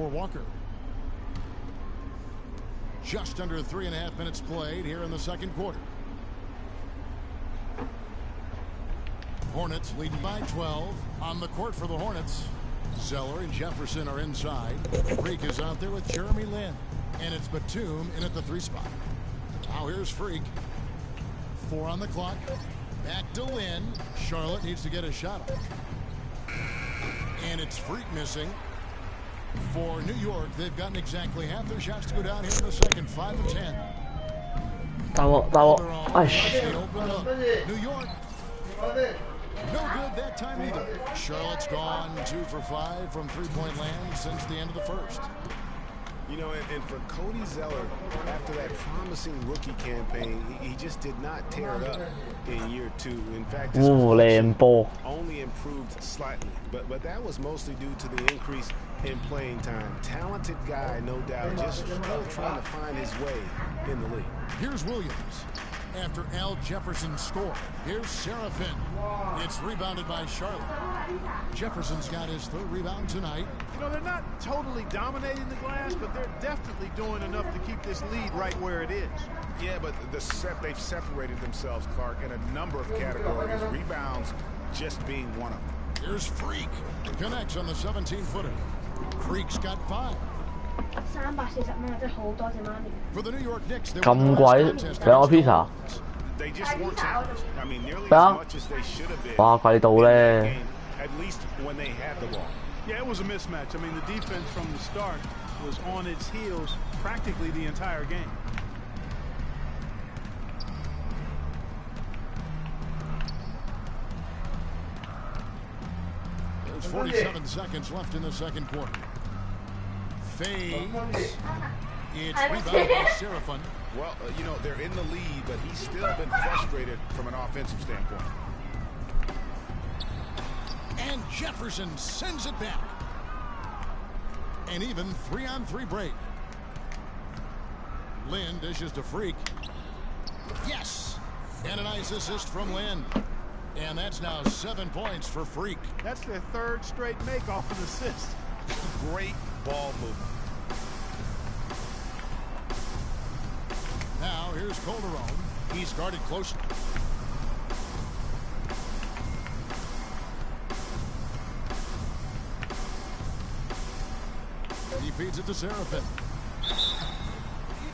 for Walker. Just under 3.5 minutes played here in the second quarter. Hornets leading by 12 on the court for the Hornets. Zeller and Jefferson are inside. Freak is out there with Jeremy Lin. And it's Batum in at the 3 spot. Now here's Freak. 4 on the clock. Back to Lin. Charlotte needs to get a shot up. And it's Freak missing. For New York, they've gotten exactly half their shots to go down here in the second. 5 of 10. New York. No good that time either. Charlotte's gone 2 for 5 from three-point land since the end of the first. You know, and for Cody Zeller, after that promising rookie campaign, he just did not tear it up in year 2. In fact, his only improved slightly. But that was mostly due to the increase in playing time. Talented guy, no doubt, just still trying to find his way in the league. Here's Williams. After Al Jefferson scored, here's Seraphin. It's rebounded by Charlotte. Jefferson's got his 3rd rebound tonight. You know, they're not totally dominating the glass, but they're definitely doing enough to keep this lead right where it is. Yeah, but they've separated themselves, Clark, in a number of categories. Rebounds just being one of them. Here's Freak. Connects on the 17-footer. Freak's got 5. For the New York Knicks, they just weren't challenged. I mean, nearly as much as they should have been. At least when they had the ball. Yeah, it was a mismatch. I mean, the defense from the start was on its heels practically the entire game. There's 47 seconds left in the second quarter. Fades. It's rebounded by Seraphin. Well, you know, they're in the lead, but he's still been frustrated from an offensive standpoint. And Jefferson sends it back. An even 3-on-3 break. Lin dishes to Freak. Yes! And a nice assist from Lin. And that's now 7 points for Freak. That's their 3rd straight make off an assist. Great ball movement. Now here's Calderon. He's guarded closely. He feeds it to Seraphin.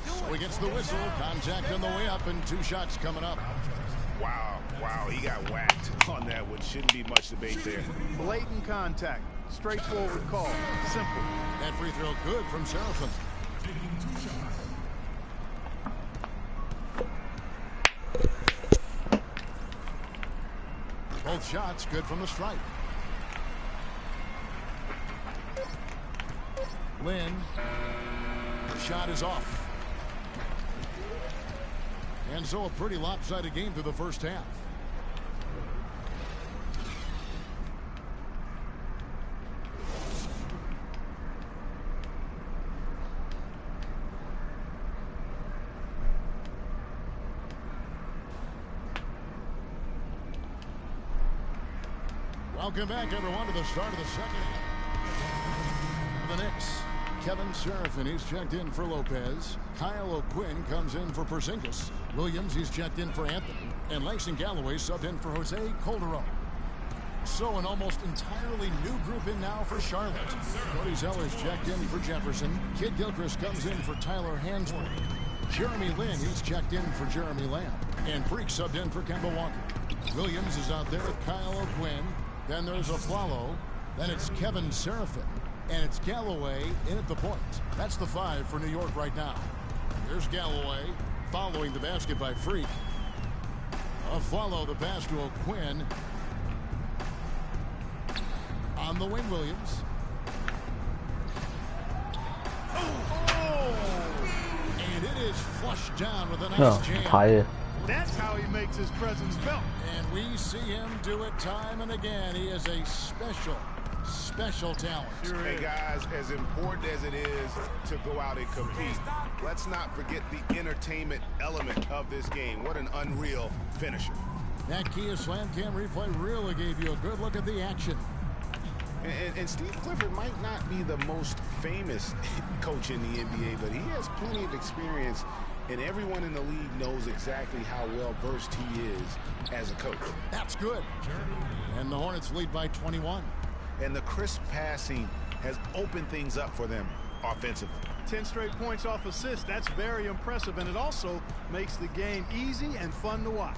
So he gets the whistle. Contact on the way up and 2 shots coming up. Wow, he got whacked on that one. Shouldn't be much debate there. Blatant contact. Straightforward call. Simple. That free throw good from Seraphin. Both shots good from the stripe. Lin. The shot is off. And so a pretty lopsided game through the first half. Welcome back, everyone, to the start of the second half. The Knicks. Kevin Seraphin, he's checked in for Lopez. Kyle O'Quinn comes in for Porzingis. Williams, he's checked in for Anthony. And Langston Galloway subbed in for Jose Calderon. So an almost entirely new group in now for Charlotte. Cody Zeller's checked in for Jefferson. Kid Gilchrist comes in for Tyler Hansworth. Jeremy Lin, he's checked in for Jeremy Lamb. And Freak subbed in for Kemba Walker. Williams is out there with Kyle O'Quinn. Then there's Aflalo. Then it's Kevin Seraphin. And it's Galloway in at the point. That's the 5 for New York right now. Here's Galloway following the basket by Freak. Aflalo the pass to O'Quinn. On the wing, Williams. And it is flushed down with a nice jam. That's how he makes his presence felt. And we see him do it time and again. He is a special talent. Sure hey, guys, as important as it is to go out and compete, let's not forget the entertainment element of this game. What an unreal finisher. That Kia Slam Cam replay really gave you a good look at the action. And Steve Clifford might not be the most famous coach in the NBA, but he has plenty of experience, and everyone in the league knows exactly how well-versed he is as a coach. That's good. And the Hornets lead by 21. And the crisp passing has opened things up for them offensively. 10 straight points off assists. That's very impressive, and it also makes the game easy and fun to watch.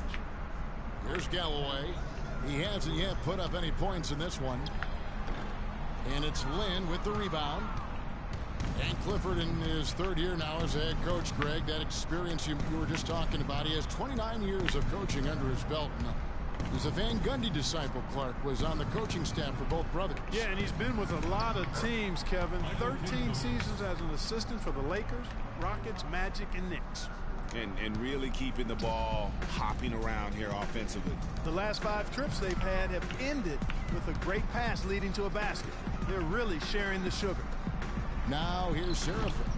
Here's Galloway. He hasn't yet put up any points in this one. And it's Lynn with the rebound. And Clifford in his third year now as a head coach, Greg. That experience you were just talking about. He has 29 years of coaching under his belt. He's a Van Gundy disciple. Clark was on the coaching staff for both brothers. Yeah, and he's been with a lot of teams, Kevin. 13 seasons as an assistant for the Lakers, Rockets, Magic, and Knicks. And really keeping the ball hopping around here offensively. The last 5 trips they've had have ended with a great pass leading to a basket. They're really sharing the sugar. Now here's Seraphin.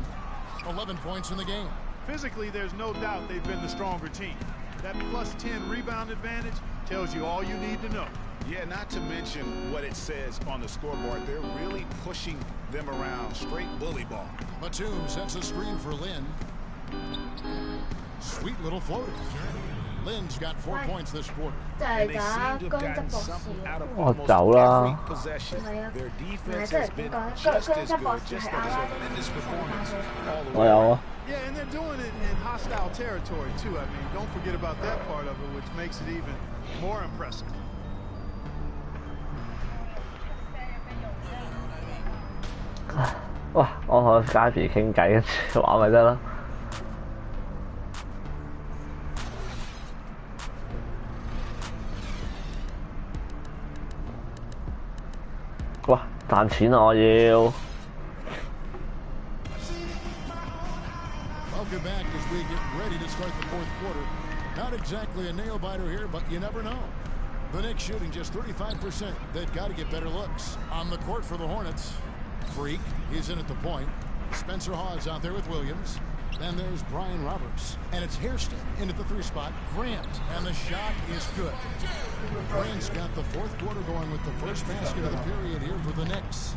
11 points in the game. Physically, there's no doubt they've been the stronger team. That plus 10 rebound advantage tells you all you need to know. Yeah, not to mention what it says on the scoreboard. They're really pushing them around. Straight bully ball. Batum sets a screen for Lynn. Sweet little floater. Lynn's got 4 points this quarter. And they seem to have gotten something out of almost every possession. Their defense has been just as good, just a tremendous performance all the way. Yeah, and they're doing it in hostile territory, too. I mean, don't forget about that part of it, which makes it even more impressive. Wow, 我同 Skype 傾偈，跟住玩咪得咯。哇，賺錢啊！我要。Welcome back as we get ready to start the fourth quarter. Not exactly a nail-biter here, but you never know. The Knicks shooting just 35%. They've got to get better looks. On the court for the Hornets, Freak, he's in at the point. Spencer Hawes out there with Williams. Then there's Brian Roberts. And it's Hairston in at the 3 spot. Grant. And the shot is good. Grant's got the fourth quarter going with the first basket of the period here for the Knicks.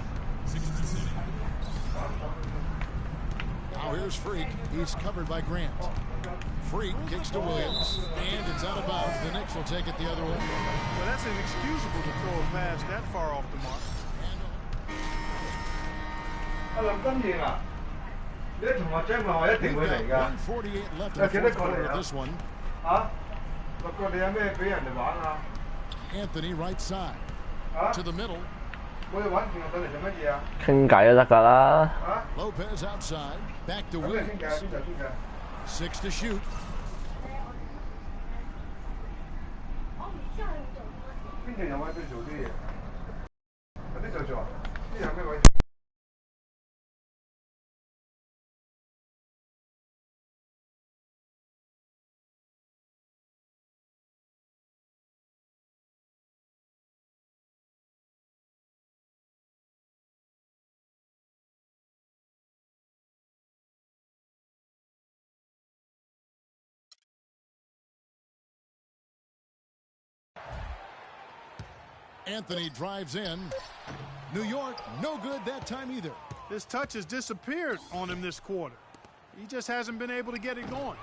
Now here's Freak. He's covered by Grant. Freak kicks to Williams, and it's out of bounds. The Knicks will take it the other way. Well, that's inexcusable to throw a pass that far off the mark. With 1:48 left in the fourth quarter of this one. Anthony right side. To the middle. 傾偈都得㗎啦。Lopez outside. Back to Williams. 6 to shoot. Anthony drives in. New York, no good that time either. His touch has disappeared on him this quarter. He just hasn't been able to get it going.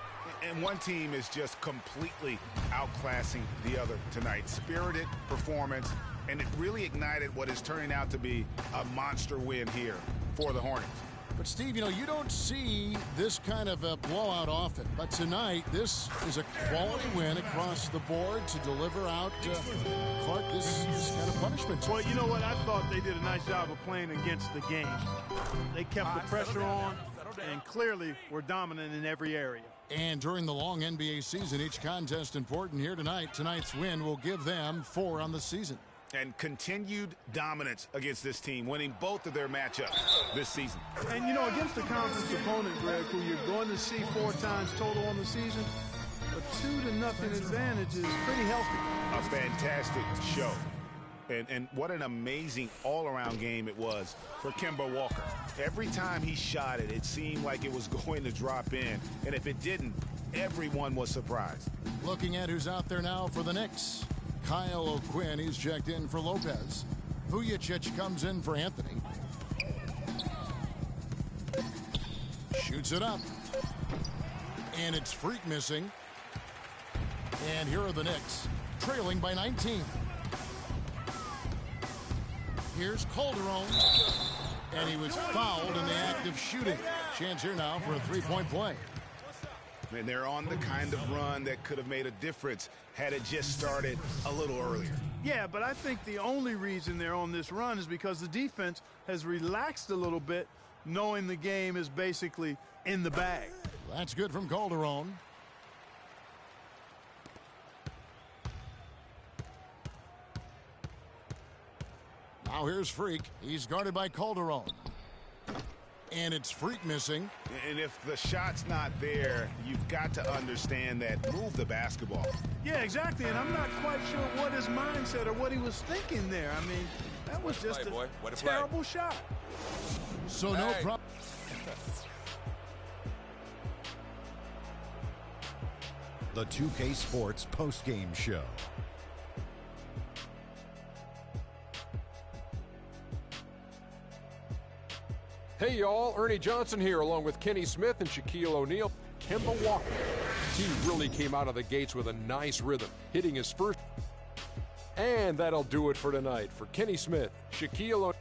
And one team is just completely outclassing the other tonight. Spirited performance, and it really ignited what is turning out to be a monster win here for the Hornets. But, Steve, you know, you don't see this kind of a blowout often. But tonight, this is a quality win across the board to deliver out, Clark, this kind of punishment. Well, you know what? I thought they did a nice job of playing against the game. They kept the pressure on and clearly were dominant in every area. And during the long NBA season, each contest important here tonight. Tonight's win will give them 4 on the season. And continued dominance against this team, winning both of their matchups this season. And, you know, against a conference opponent, Greg, who you're going to see 4 times total on the season, a 2-0 advantage is pretty healthy. A fantastic show. And what an amazing all-around game it was for Kemba Walker. Every time he shot it, it seemed like it was going to drop in. And if it didn't, everyone was surprised. Looking at who's out there now for the Knicks. Kyle O'Quinn, he's checked in for Lopez. Vujicic comes in for Anthony. Shoots it up. And it's Freak missing. And here are the Knicks, trailing by 19. Here's Calderon. And he was fouled in the act of shooting. Chance here now for a three-point play. And they're on the kind of run that could have made a difference had it just started a little earlier. Yeah, but I think the only reason they're on this run is because the defense has relaxed a little bit, knowing the game is basically in the bag. That's good from Calderon. Now here's Freak. He's guarded by Calderon. And it's Freak missing. And if the shot's not there, you've got to understand that. Move the basketball. Yeah, exactly. And I'm not quite sure what his mindset or what he was thinking there. I mean, that was just a terrible shot. So no problem. The 2K Sports postgame show. Hey y'all, Ernie Johnson here along with Kenny Smith and Shaquille O'Neal. Kemba Walker. He really came out of the gates with a nice rhythm, hitting his first. And that'll do it for tonight. For Kenny Smith, Shaquille O'Neal.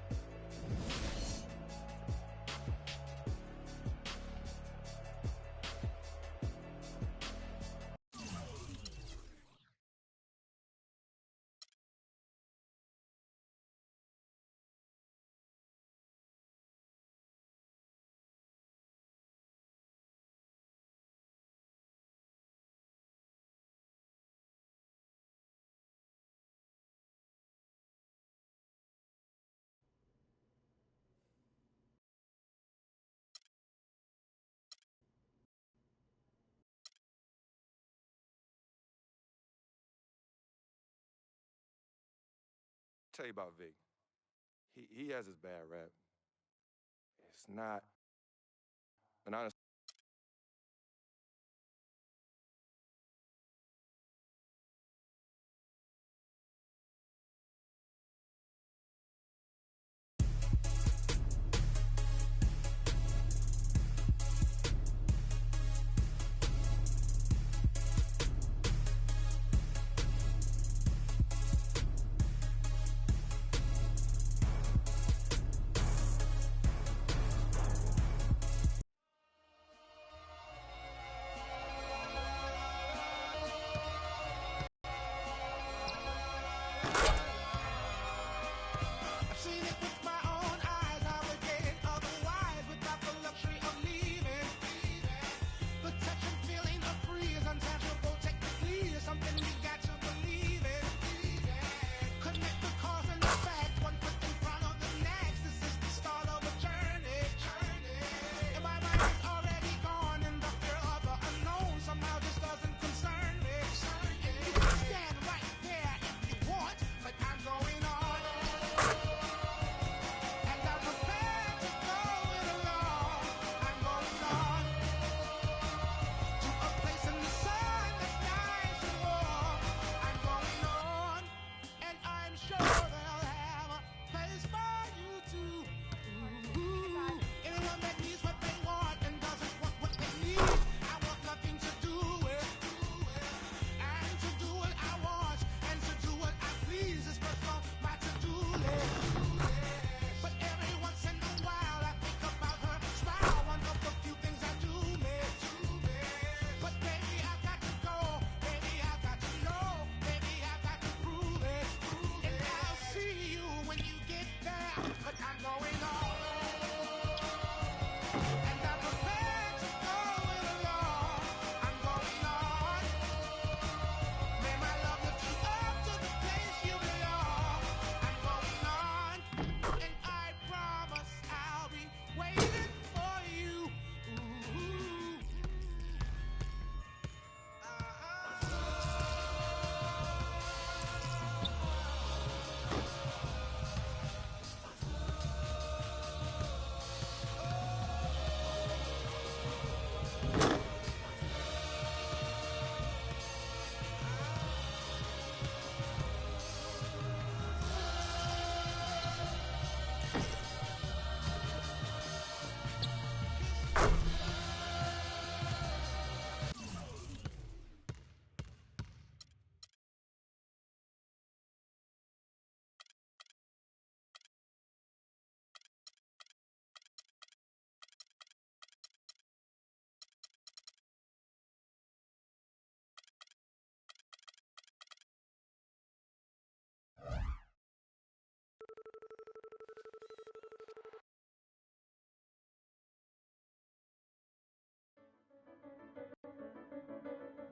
Tell you about Vic. He has his bad rap. It's not an honest.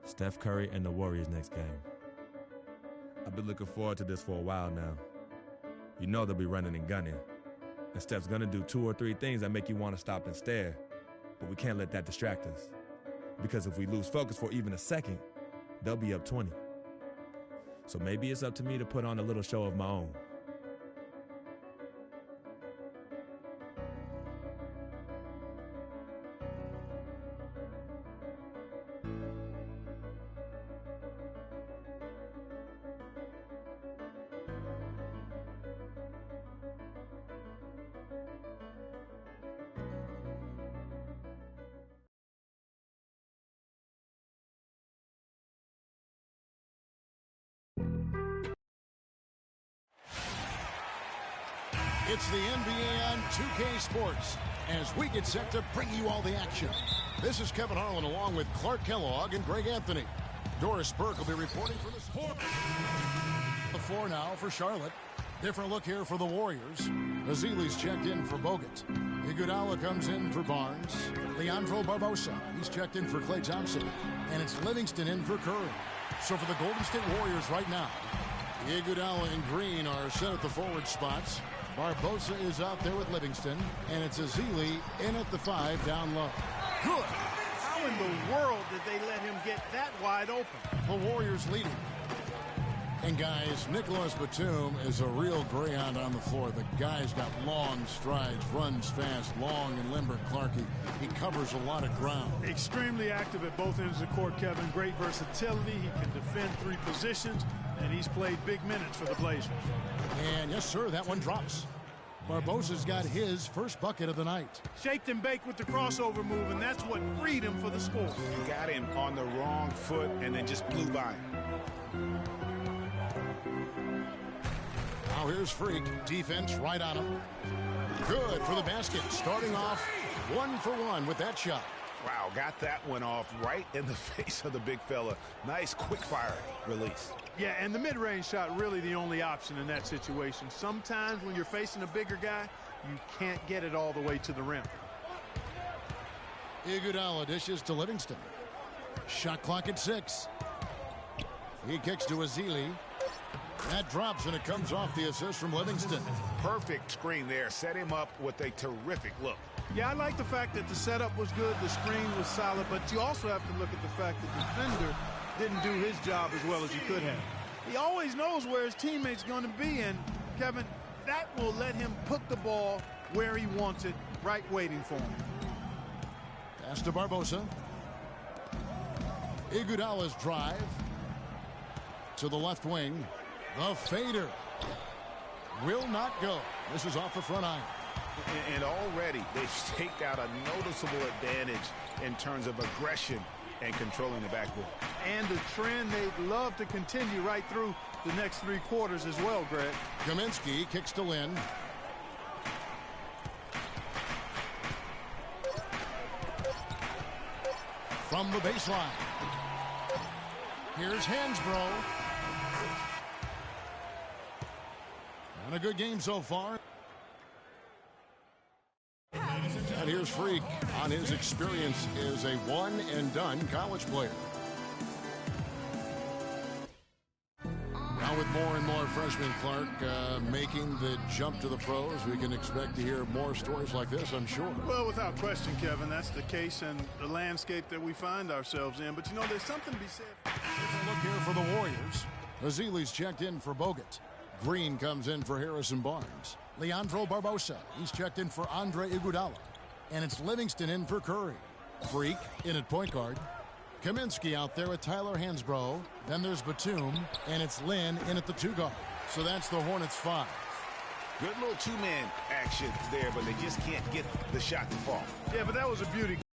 Steph Curry and the Warriors next game. I've been looking forward to this for a while now. You know they'll be running and gunning. And Steph's gonna do 2 or 3 things that make you want to stop and stare. But we can't let that distract us. Because if we lose focus for even a second, they'll be up 20. So maybe it's up to me to put on a little show of my own. It's the NBA on 2K Sports as we get set to bring you all the action. This is Kevin Harlan along with Clark Kellogg and Greg Anthony. Doris Burke will be reporting for the sport. The 4 now for Charlotte. Different look here for the Warriors. Azili's checked in for Bogut. Iguodala comes in for Barnes. Leandro Barbosa, he's checked in for Klay Thompson. And it's Livingston in for Curry. So for the Golden State Warriors right now, Iguodala and Green are set at the forward spots. Barbosa is out there with Livingston, and it's Azili in at the 5 down low. Good. How in the world did they let him get that wide open? The Warriors leading. And guys, Nicholas Batum is a real greyhound on the floor. The guy's got long strides, runs fast, long and limber. Clarkie, he covers a lot of ground. Extremely active at both ends of the court, Kevin. Great versatility. He can defend 3 positions, and he's played big minutes for the Blazers. And yes, sir, that one drops. Barbosa's got his first bucket of the night. Shaped and baked with the crossover move, and that's what freed him for the score. You got him on the wrong foot and then just blew by him. Now here's Freak. Defense right on him. Good for the basket. Starting off 1 for 1 with that shot. Wow, got that one off right in the face of the big fella. Nice quick fire release. Yeah, and the mid-range shot really the only option in that situation. Sometimes when you're facing a bigger guy, you can't get it all the way to the rim. Iguodala dishes to Livingston. Shot clock at 6. He kicks to Azili. That drops, and it comes off the assist from Livingston. Perfect screen there. Set him up with a terrific look. Yeah, I like the fact that the setup was good, the screen was solid, but you also have to look at the fact that the defender didn't do his job as well as he could have. He always knows where his teammate's going to be, and, Kevin, that will let him put the ball where he wants it, right waiting for him. Pass to Barbosa. Iguodala's drive to the left wing. The fader will not go. This is off the front iron. And already they've staked out a noticeable advantage in terms of aggression and controlling the backboard. And a trend they'd love to continue right through the next 3 quarters as well, Greg. Kaminsky kicks to Lynn. From the baseline. Here's Hansbrough. And a good game so far. And here's Freak on his experience as a one-and-done college player. Now with more and more freshmen, Clark, making the jump to the pros, we can expect to hear more stories like this, I'm sure. Well, without question, Kevin, that's the case and the landscape that we find ourselves in. But, you know, there's something to be said. Here's a look here for the Warriors. Azili's checked in for Bogut. Green comes in for Harrison Barnes. Leandro Barbosa, he's checked in for Andre Iguodala. And it's Livingston in for Curry. Freak in at point guard. Kaminsky out there with Tyler Hansbrough. Then there's Batum, and it's Lynn in at the 2 guard. So that's the Hornets 5. Good little 2-man action there, but they just can't get the shot to fall. Yeah, but that was a beauty.